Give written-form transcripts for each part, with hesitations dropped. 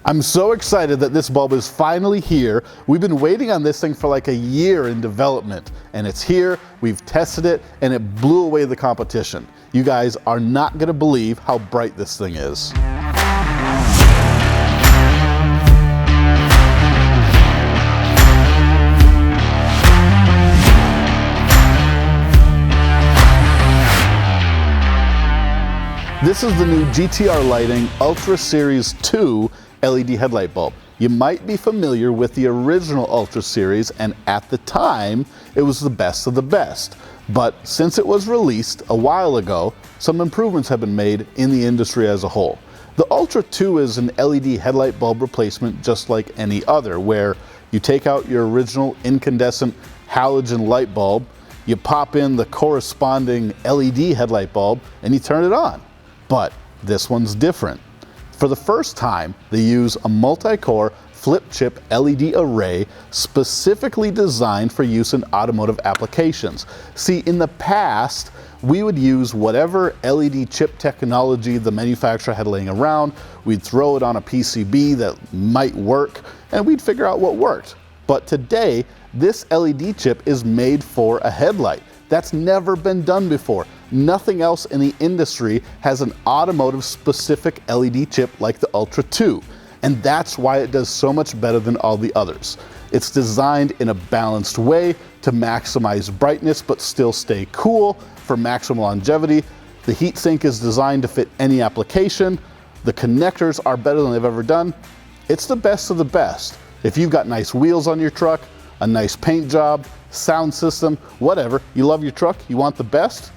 I'm so excited that this bulb is finally here. We've been waiting on this thing for like a year in development, and it's here, we've tested it, and it blew away the competition. You guys are not gonna believe how bright this thing is. This is the new GTR Lighting Ultra Series 2 LED headlight bulb. You might be familiar with the original Ultra Series, and at the time, it was the best of the best. But since it was released a while ago, some improvements have been made in the industry as a whole. The Ultra 2 is an LED headlight bulb replacement just like any other, where you take out your original incandescent halogen light bulb, you pop in the corresponding LED headlight bulb, and you turn it on. But this one's different. For the first time, they use a multi-core flip chip LED array specifically designed for use in automotive applications. See, in the past, we would use whatever LED chip technology the manufacturer had laying around, we'd throw it on a PCB that might work, and we'd figure out what worked. But today, this LED chip is made for a headlight. That's never been done before. Nothing else in the industry has an automotive specific LED chip like the Ultra 2. And that's why it does so much better than all the others. It's designed in a balanced way to maximize brightness but still stay cool for maximum longevity. The heatsink is designed to fit any application. The connectors are better than they've ever done. It's the best of the best. If you've got nice wheels on your truck, a nice paint job, sound system, whatever, you love your truck, you want the best,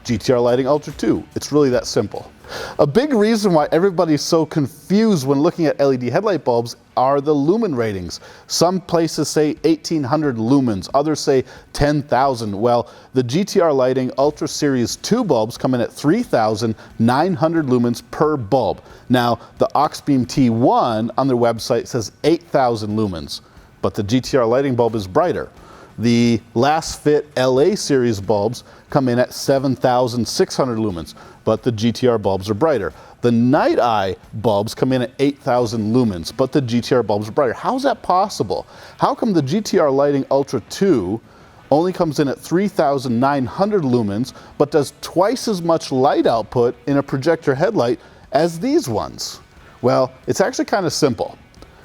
GTR Lighting Ultra 2. It's really that simple. A big reason why everybody's so confused when looking at LED headlight bulbs are the lumen ratings. Some places say 1800 lumens, others say 10,000. Well, the GTR Lighting Ultra Series 2 bulbs come in at 3,900 lumens per bulb. Now, the Oxbeam T1 on their website says 8,000 lumens, but the GTR Lighting bulb is brighter. The Last Fit LA series bulbs come in at 7,600 lumens, but the GTR bulbs are brighter. The Night Eye bulbs come in at 8,000 lumens, but the GTR bulbs are brighter. How's that possible? How come the GTR Lighting Ultra 2 only comes in at 3,900 lumens, but does twice as much light output in a projector headlight as these ones? Well, it's actually kind of simple.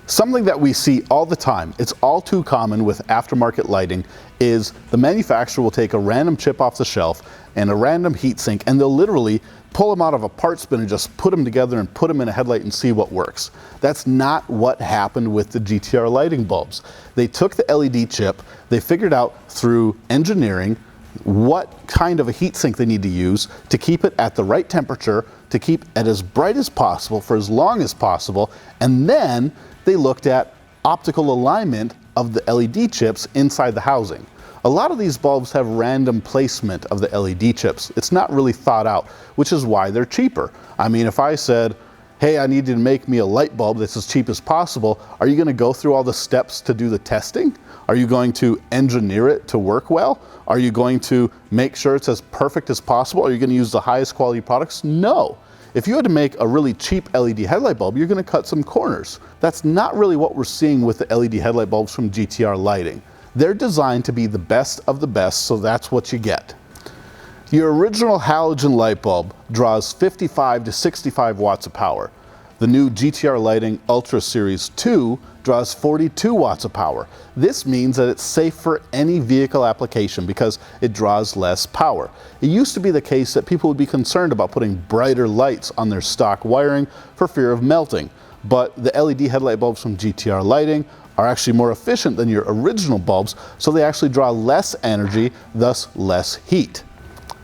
Something that we see all the time, it's all too common with aftermarket lighting, is the manufacturer will take a random chip off the shelf and a random heatsink, and they'll literally pull them out of a parts bin and just put them together and put them in a headlight and see what works. That's not what happened with the GTR lighting bulbs. They took the LED chip, they figured out through engineering what kind of a heatsink they need to use to keep it at the right temperature, to keep it as bright as possible for as long as possible, and then they looked at optical alignment of the LED chips inside the housing. A lot of these bulbs have random placement of the LED chips. It's not really thought out, which is why they're cheaper. I mean, if I said, hey, I need you to make me a light bulb that's as cheap as possible, are you gonna go through all the steps to do the testing? Are you going to engineer it to work well? Are you going to make sure it's as perfect as possible? Are you gonna use the highest quality products? No. If you had to make a really cheap LED headlight bulb, you're gonna cut some corners. That's not really what we're seeing with the LED headlight bulbs from GTR Lighting. They're designed to be the best of the best, so that's what you get. Your original halogen light bulb draws 55 to 65 watts of power. The new GTR Lighting Ultra Series 2 draws 42 watts of power. This means that it's safe for any vehicle application because it draws less power. It used to be the case that people would be concerned about putting brighter lights on their stock wiring for fear of melting, but the LED headlight bulbs from GTR Lighting are actually more efficient than your original bulbs, so they actually draw less energy, thus less heat.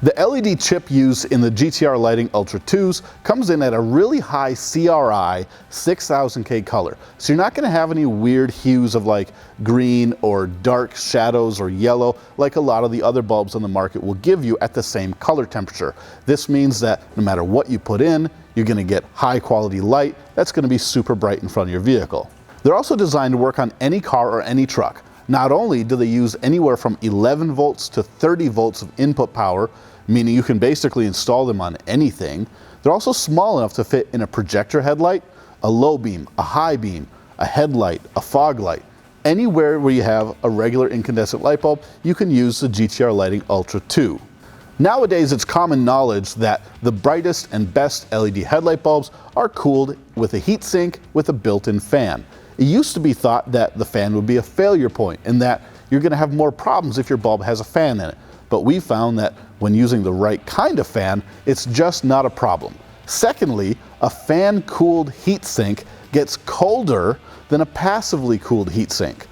The LED chip used in the GTR Lighting Ultra 2s comes in at a really high CRI 6000K color. So you're not going to have any weird hues of like green or dark shadows or yellow like a lot of the other bulbs on the market will give you at the same color temperature. This means that no matter what you put in, you're going to get high quality light that's going to be super bright in front of your vehicle. They're also designed to work on any car or any truck. Not only do they use anywhere from 11 volts to 30 volts of input power, meaning you can basically install them on anything, they're also small enough to fit in a projector headlight, a low beam, a high beam, a headlight, a fog light. Anywhere where you have a regular incandescent light bulb, you can use the GTR Lighting Ultra 2. Nowadays, it's common knowledge that the brightest and best LED headlight bulbs are cooled with a heatsink with a built-in fan. It used to be thought that the fan would be a failure point and that you're going to have more problems if your bulb has a fan in it. But we found that when using the right kind of fan, it's just not a problem. Secondly, a fan-cooled heatsink gets colder than a passively cooled heatsink.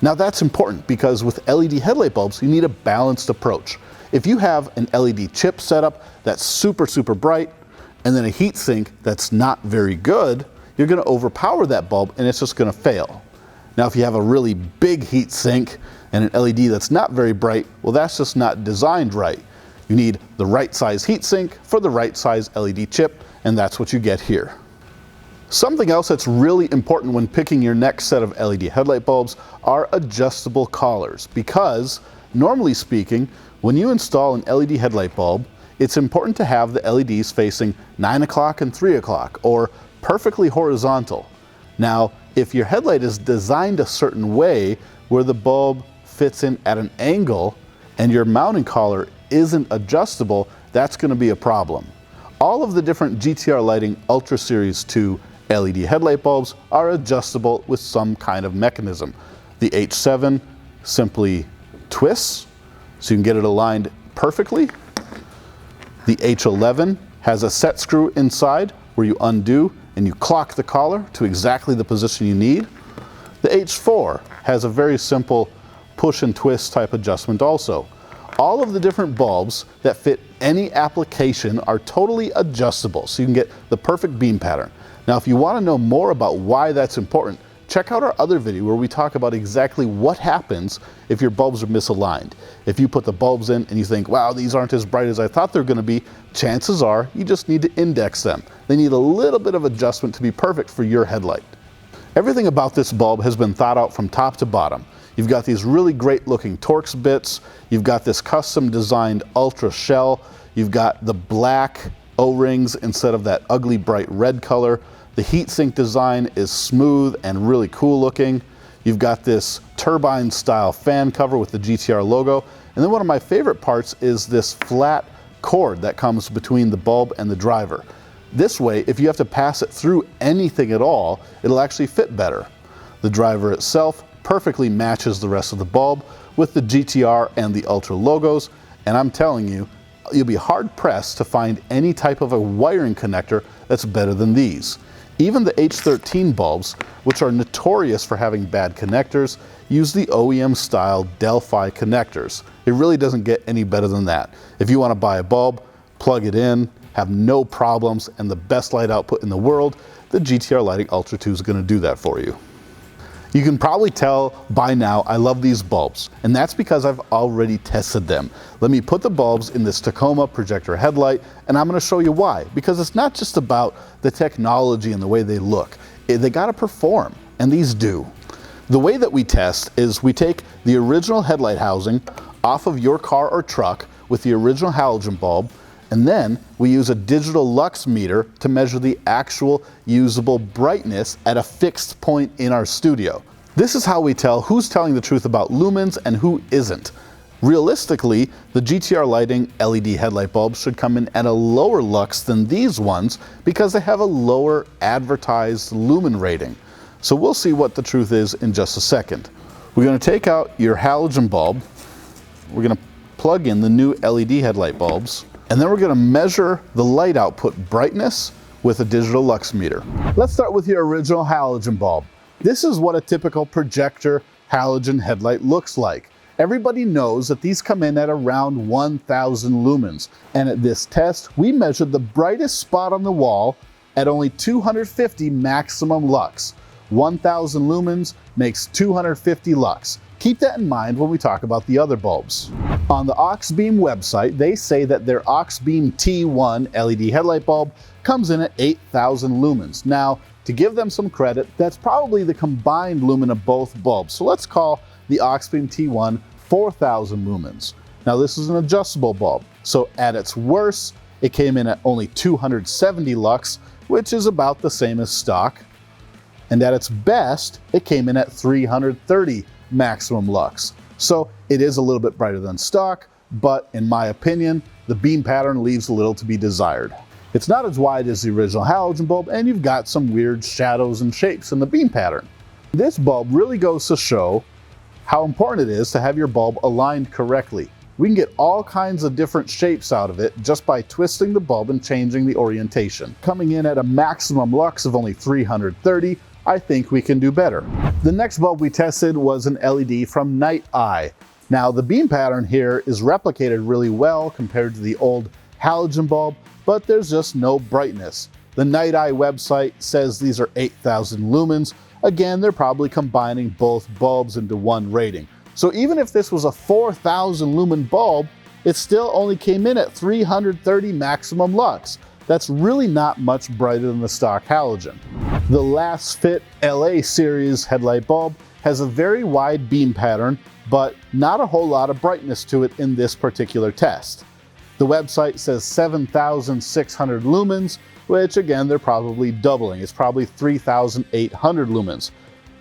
Now that's important because with LED headlight bulbs, you need a balanced approach. If you have an LED chip setup that's super bright and then a heatsink that's not very good, you're going to overpower that bulb and it's just going to fail. Now if you have a really big heatsink and an LED that's not very bright, well that's just not designed right. You need the right size heatsink for the right size LED chip, and that's what you get here. Something else that's really important when picking your next set of LED headlight bulbs are adjustable collars, because normally speaking, when you install an LED headlight bulb, it's important to have the LEDs facing 9 o'clock and 3 o'clock, or perfectly horizontal. Now, if your headlight is designed a certain way where the bulb fits in at an angle and your mounting collar isn't adjustable, that's going to be a problem. All of the different GTR Lighting Ultra Series 2 LED headlight bulbs are adjustable with some kind of mechanism. The H7 simply twists so you can get it aligned perfectly. The H11 has a set screw inside where you undo and you clock the collar to exactly the position you need. The H4 has a very simple push and twist type adjustment also. All of the different bulbs that fit any application are totally adjustable, so you can get the perfect beam pattern. Now, if you want to know more about why that's important, check out our other video where we talk about exactly what happens if your bulbs are misaligned. If you put the bulbs in and you think, wow, these aren't as bright as I thought they're going to be, chances are you just need to index them. They need a little bit of adjustment to be perfect for your headlight. Everything about this bulb has been thought out from top to bottom. You've got these really great looking Torx bits, you've got this custom designed ultra shell, you've got the black O-rings instead of that ugly bright red color. The heatsink design is smooth and really cool looking. You've got this turbine style fan cover with the GTR logo. And then one of my favorite parts is this flat cord that comes between the bulb and the driver. This way, if you have to pass it through anything at all, it'll actually fit better. The driver itself perfectly matches the rest of the bulb with the GTR and the Ultra logos, and I'm telling you, you'll be hard pressed to find any type of a wiring connector that's better than these. Even the H13 bulbs, which are notorious for having bad connectors, use the OEM style Delphi connectors. It really doesn't get any better than that. If you want to buy a bulb, plug it in, have no problems, and the best light output in the world, the GTR Lighting Ultra 2 is going to do that for you. You can probably tell by now I love these bulbs, and that's because I've already tested them. Let me put the bulbs in this Tacoma projector headlight, and I'm going to show you why. Because it's not just about the technology and the way they look. They got to perform, and these do. The way that we test is we take the original headlight housing off of your car or truck with the original halogen bulb, and then we use a digital lux meter to measure the actual usable brightness at a fixed point in our studio. This is how we tell who's telling the truth about lumens and who isn't. Realistically, the GTR Lighting LED headlight bulbs should come in at a lower lux than these ones because they have a lower advertised lumen rating. So we'll see what the truth is in just a second. We're going to take out your halogen bulb, we're going to plug in the new LED headlight bulbs, and then we're going to measure the light output brightness with a digital lux meter. Let's start with your original halogen bulb. This is what a typical projector halogen headlight looks like. Everybody knows that these come in at around 1000 lumens. And at this test, we measured the brightest spot on the wall at only 250 maximum lux. 1000 lumens makes 250 lux. Keep that in mind when we talk about the other bulbs. On the Auxbeam website, they say that their Auxbeam T1 LED headlight bulb comes in at 8000 lumens. Now, to give them some credit, that's probably the combined lumen of both bulbs. So let's call the Auxbeam T1 4000 lumens. Now this is an adjustable bulb, so at its worst, it came in at only 270 lux, which is about the same as stock. And at its best, it came in at 330 maximum lux. So it is a little bit brighter than stock, but in my opinion, the beam pattern leaves a little to be desired. It's not as wide as the original halogen bulb, and you've got some weird shadows and shapes in the beam pattern. This bulb really goes to show how important it is to have your bulb aligned correctly. We can get all kinds of different shapes out of it just by twisting the bulb and changing the orientation. Coming in at a maximum lux of only 330, I think we can do better. The next bulb we tested was an LED from Night Eye. Now the beam pattern here is replicated really well compared to the old halogen bulb, but there's just no brightness. The Night Eye website says these are 8,000 lumens. Again, they're probably combining both bulbs into one rating. So even if this was a 4,000 lumen bulb, it still only came in at 330 maximum lux. That's really not much brighter than the stock halogen. The Last Fit LA series headlight bulb has a very wide beam pattern, but not a whole lot of brightness to it in this particular test. The website says 7,600 lumens, which again, they're probably doubling. It's probably 3,800 lumens.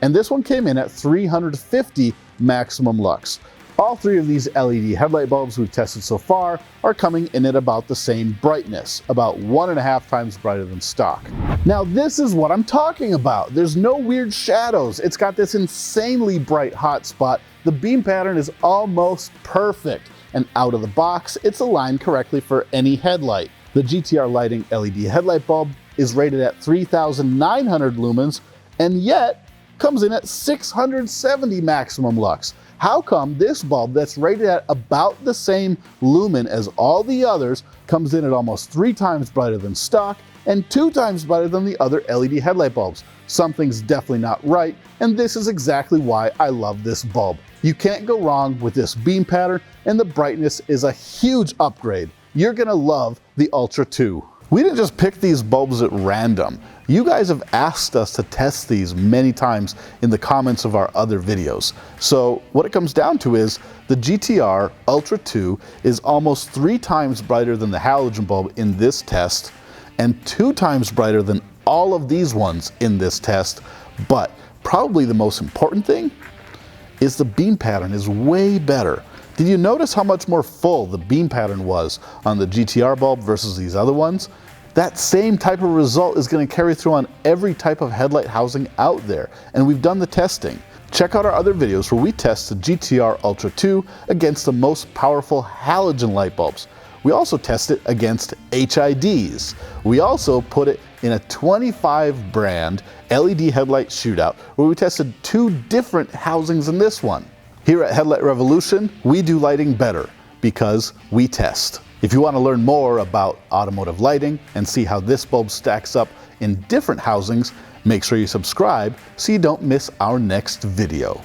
And this one came in at 350 maximum lux. All three of these LED headlight bulbs we've tested so far are coming in at about the same brightness, about 1.5 times brighter than stock. Now this is what I'm talking about. There's no weird shadows. It's got this insanely bright hot spot. The beam pattern is almost perfect. And out of the box, it's aligned correctly for any headlight. The GTR Lighting LED headlight bulb is rated at 3,900 lumens and yet comes in at 670 maximum lux. How come this bulb that's rated at about the same lumen as all the others comes in at almost 3 times brighter than stock and 2 times brighter than the other LED headlight bulbs? Something's definitely not right, and this is exactly why I love this bulb. You can't go wrong with this beam pattern, and the brightness is a huge upgrade. You're gonna love the Ultra 2. We didn't just pick these bulbs at random. You guys have asked us to test these many times in the comments of our other videos. So what it comes down to is the GTR Ultra 2 is almost 3 times brighter than the halogen bulb in this test and 2 times brighter than all of these ones in this test. But probably the most important thing is the beam pattern is way better. Did you notice how much more full the beam pattern was on the GTR bulb versus these other ones? That same type of result is going to carry through on every type of headlight housing out there, and we've done the testing. Check out our other videos where we test the GTR Ultra 2 against the most powerful halogen light bulbs. We also test it against HIDs. We also put it in a 25 brand LED headlight shootout where we tested 2 different housings in this one. Here at Headlight Revolution, we do lighting better because we test. If you want to learn more about automotive lighting and see how this bulb stacks up in different housings, make sure you subscribe so you don't miss our next video.